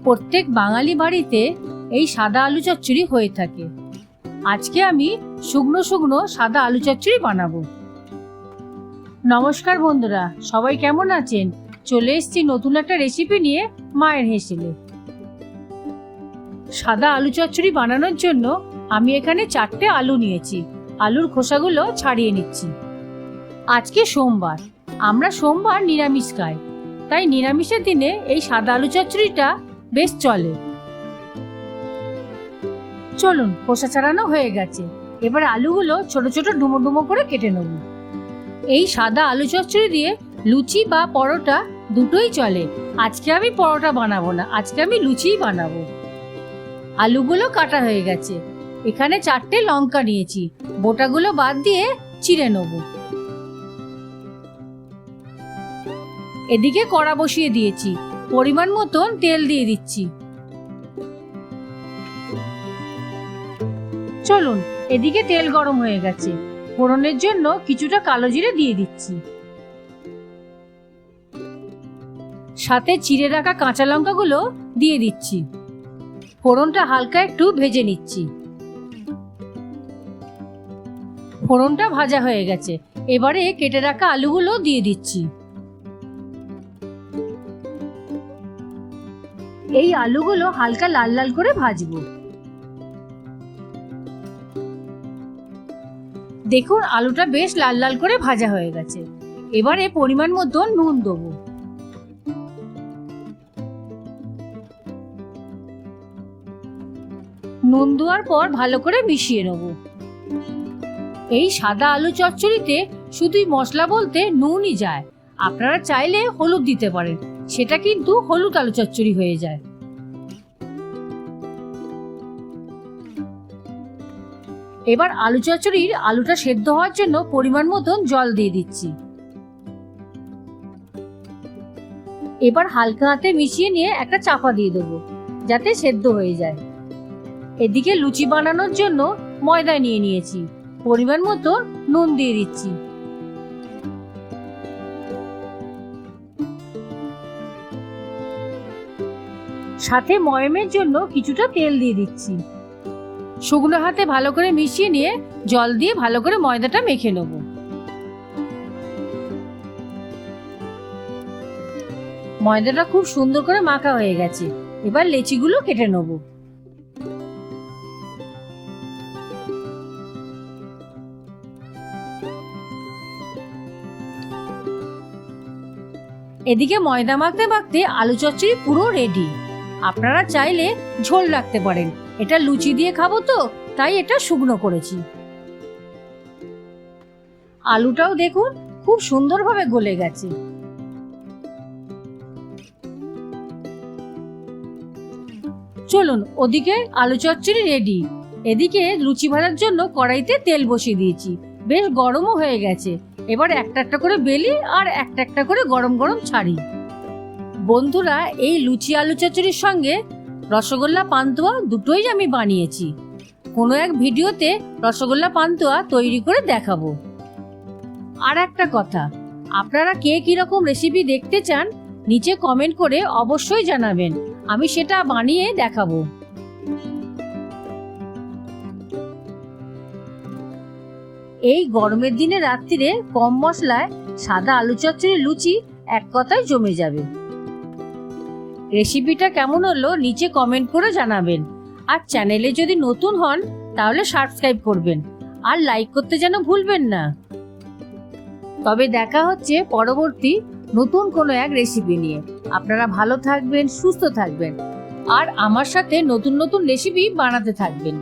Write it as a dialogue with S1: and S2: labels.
S1: প্রত্যেক বাঙালি বাড়িতে এই সাদা আলু চচ্চড়ি হয়ে থাকে। আজকে আমি শুকনো শুকনো সাদা আলু চচ্চড়ি বানাবো। নমস্কার বন্ধুরা, সবাই কেমন আছেন? চলে এসেছি নতুন একটা রেসিপি নিয়ে মায়ের হেসেলে। সাদা আলু চচ্চড়ি বানানোর জন্য আমি এখানে 4টে আলু নিয়েছি। আলুর খোসাগুলো ছাড়িয়ে নিচ্ছি। আজকে সোমবার, আমরা সোমবার নিরামিষ খাই, তাই নিরামিষের দিনে এই সাদা আলু চচ্চড়িটা বেশ চলে। চলুন, খোসা ছাড়ানো হয়ে গেছে। এবার আলুগুলো ছোট ছোট ডুমো ডুমো করে কেটে নেব। এই সাদা আলু চচ্চড়ি দিয়ে লুচি বা পরোটা দুটোই চলে। আজকে আমি পরোটা বানাবো না, আজকে আমি লুচিই বানাবো। আলুগুলো কাটা হয়ে গেছে। এখানে 4টে লঙ্কা নিয়েছি, বোটাগুলো বাদ দিয়ে চিড়ে নেব। এদিকে কড়া বসিয়ে দিয়েছি, পরিমাণ মতন তেল দিয়ে দিচ্ছি। চলুন, এদিকে তেল গরম হয়ে গেছে। ফোড়নের জন্য কিছুটা কালো জিরে দিয়ে দিচ্ছি, সাথে চিড়ে রাখা কাঁচা লঙ্কাগুলো দিয়ে দিচ্ছি। ফোড়নটা হালকা একটু ভেজে নিচ্ছি। ফোড়নটা ভাজা হয়ে গেছে। এবারে কেটে রাখা আলুগুলো দিয়ে দিচ্ছি। এই আলুগুলো হালকা লাল লাল করে ভাজবো। দেখুন, আলুটা বেশ লাল লাল করে ভাজা হয়ে গেছে। এবারে পরিমাণ মতো নুন দেবো। নুন দেওয়ার পর ভালো করে মিশিয়ে নেব। এই সাদা আলু চচ্চড়িতে শুধুই মশলা বলতে নুনই যায়। আপনারা চাইলে হলুদ দিতে পারেন, সেটা কিন্তু হলুদ আলু চচ্চড়ি হয়ে যায়। এবার আলু চচ্চড়ির আলুটা সেদ্ধ হওয়ার জন্য পরিমাণ মতন জল দিয়ে দিচ্ছি। এবার হালকা হাতে মিশিয়ে নিয়ে একটা চাপা দিয়ে দেবো, যাতে সেদ্ধ হয়ে যায়। এদিকে লুচি বানানোর জন্য ময়দা নিয়ে নিয়েছি, পরিমাণ মতো নুন দিয়ে দিচ্ছি। সাথে ময়মের জন্য কিছুটা তেল দিয়ে দিচ্ছি। শুকনো হাতে ভালো করে মিশিয়ে নিয়ে জল দিয়ে ভালো করে ময়দাটা মেখে নেব। ময়দাটা খুব সুন্দর করে মাখা হয়ে গেছে। এবার লেচিগুলো কেটে নেব। এদিকে ময়দা মাখতে মাখতে আলু চচ্চড়ি পুরো রেডি। আপনারা চাইলে ঝোল রাখতে পারেন। এটা লুচি দিয়ে খাবো তো, তাই এটা শুকনো করেছি। আলুটাও দেখুন খুব সুন্দরভাবে গলে গেছে। চলুন, ওদিকে আলু চচ্চড়ি রেডি। এদিকে লুচি ভাজার জন্য কড়াইতে তেল বসিয়ে দিয়েছি, বেশ গরমও হয়ে গেছে। এবার একটা একটা করে বেলি আর একটা একটা করে গরম গরম ছাড়ি। বন্ধুরা, এই লুচি আলু চচ্চড়ির সঙ্গে রসগোল্লা পান্তুয়া দুটোই আমি বানিয়েছি। কোনো এক ভিডিওতে রসগোল্লা পান্তুয়া তৈরি করে দেখাবো। আর একটা কথা, আপনারা কে কিরকম রেসিপি দেখতে চান নিচে কমেন্ট করে অবশ্যই জানাবেন, আমি সেটা বানিয়ে দেখাবো। এই গরমের দিনে রাত্রিরে কম মশলায় সাদা আলু চচ্চড়ি লুচি এক কথায় জমে যাবে। রেসিপিটা কেমন হলো নিচে কমেন্ট করে জানাবেন। আর চ্যানেলে যদি নতুন হন তাহলে সাবস্ক্রাইব করবেন আর লাইক করতে যেন ভুলবেন না। তবে দেখা হচ্ছে পরবর্তী নতুন কোনো এক রেসিপি নিয়ে। আপনারা ভালো থাকবেন, সুস্থ থাকবেন আর আমার সাথে নতুন নতুন রেসিপি বানাতে থাকবেন।